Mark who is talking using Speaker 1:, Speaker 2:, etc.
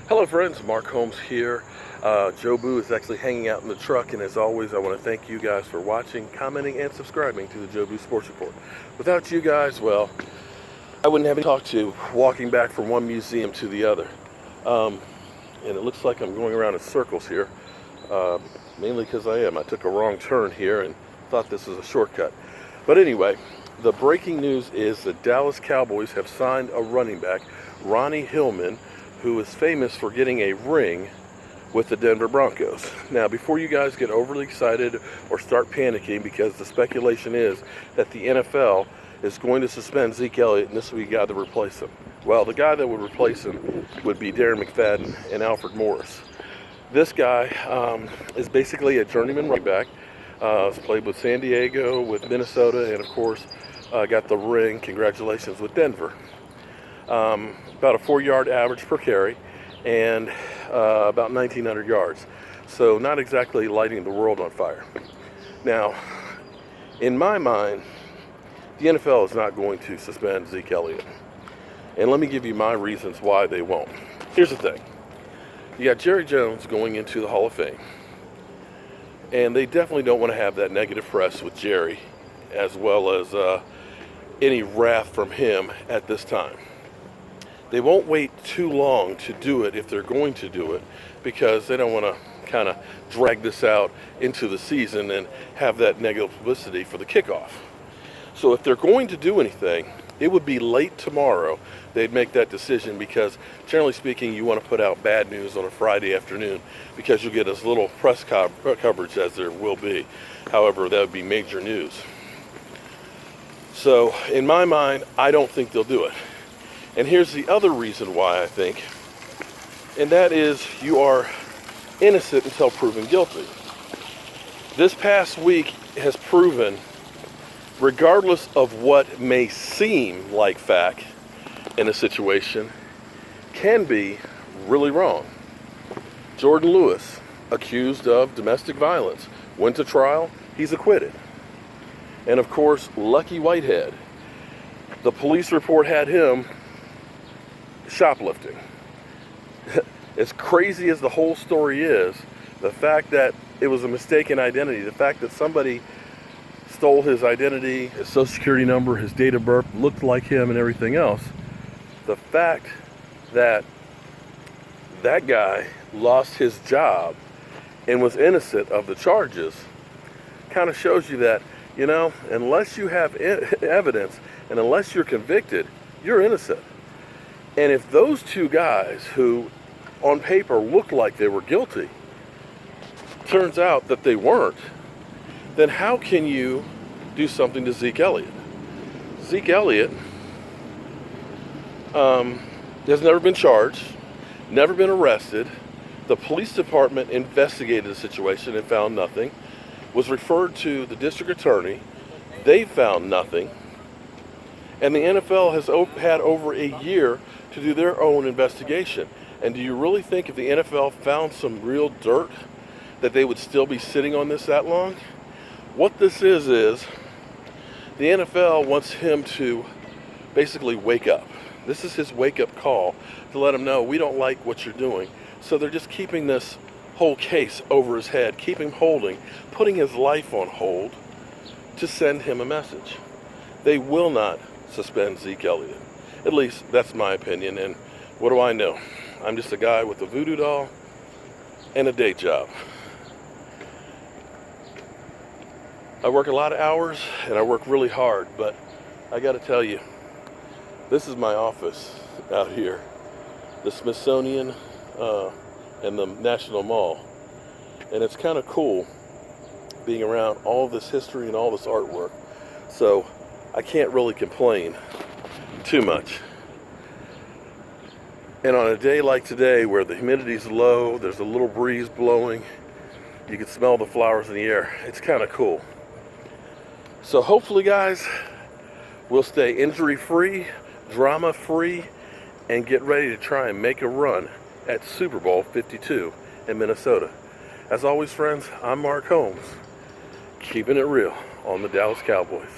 Speaker 1: Hello friends, Mark Holmes here. Joe Boo is actually hanging out in the truck, and as always I want to thank you guys for watching, commenting, and subscribing to the Joe Boo Sports Report. Without you guys, well, I wouldn't have any talk to walking back from one museum to the other. And it looks like I'm going around in circles here, mainly because I took a wrong turn here and thought this was a shortcut. But anyway, the breaking news is the Dallas Cowboys have signed a running back, Ronnie Hillman, who is famous for getting a ring with the Denver Broncos. Now, before you guys get overly excited or start panicking, because the speculation is that the NFL is going to suspend Zeke Elliott and this will be the guy to replace him. Well, the guy that would replace him would be Darren McFadden and Alfred Morris. This guy is basically a journeyman running back. He's played with San Diego, with Minnesota, and of course got the ring, congratulations, with Denver. About a 4-yard average per carry, and about 1,900 yards. So not exactly lighting the world on fire. Now, in my mind, the NFL is not going to suspend Zeke Elliott. And let me give you my reasons why they won't. Here's the thing. You got Jerry Jones going into the Hall of Fame. And they definitely don't want to have that negative press with Jerry, as well as any wrath from him at this time. They won't wait too long to do it if they're going to do it, because they don't want to kind of drag this out into the season and have that negative publicity for the kickoff. So if they're going to do anything, it would be late tomorrow they'd make that decision, because generally speaking you want to put out bad news on a Friday afternoon because you'll get as little press coverage as there will be. However, that would be major news. So in my mind, I don't think they'll do it. And here's the other reason why I think, and that is you are innocent until proven guilty. This past week has proven, regardless of what may seem like fact in a situation, can be really wrong. Jordan Lewis, accused of domestic violence, went to trial, he's acquitted. And of course, Lucky Whitehead, the police report had him shoplifting. As crazy as the whole story is, the fact that it was a mistaken identity, the fact that somebody stole his identity, his social security number, his date of birth, looked like him and everything else, the fact that that guy lost his job and was innocent of the charges kind of shows you that, you know, unless you have evidence and unless you're convicted, you're innocent. And if those two guys who on paper looked like they were guilty, turns out that they weren't, then how can you do something to Zeke Elliott? Zeke Elliott has never been charged, never been arrested. The police department investigated the situation and found nothing, was referred to the district attorney, they found nothing, and the NFL has had over a year to do their own investigation. And do you really think if the NFL found some real dirt that they would still be sitting on this that long? What this is the NFL wants him to basically wake up. This is his wake-up call to let him know, we don't like what you're doing. So they're just keeping this whole case over his head, keep him holding, putting his life on hold to send him a message. They will not suspend Zeke Elliott. At least that's my opinion, and what do I know? I'm just a guy with a voodoo doll and a day job. I work a lot of hours and I work really hard, but I got to tell you, this is my office out here, the Smithsonian and the National Mall, and it's kind of cool being around all this history and all this artwork, so I can't really complain too much. And on a day like today where the humidity's low, there's a little breeze blowing, you can smell the flowers in the air, it's kind of cool. So hopefully guys, we'll stay injury free, drama free, and get ready to try and make a run at Super Bowl 52 in Minnesota. As always friends, I'm Mark Holmes, keeping it real on the Dallas Cowboys.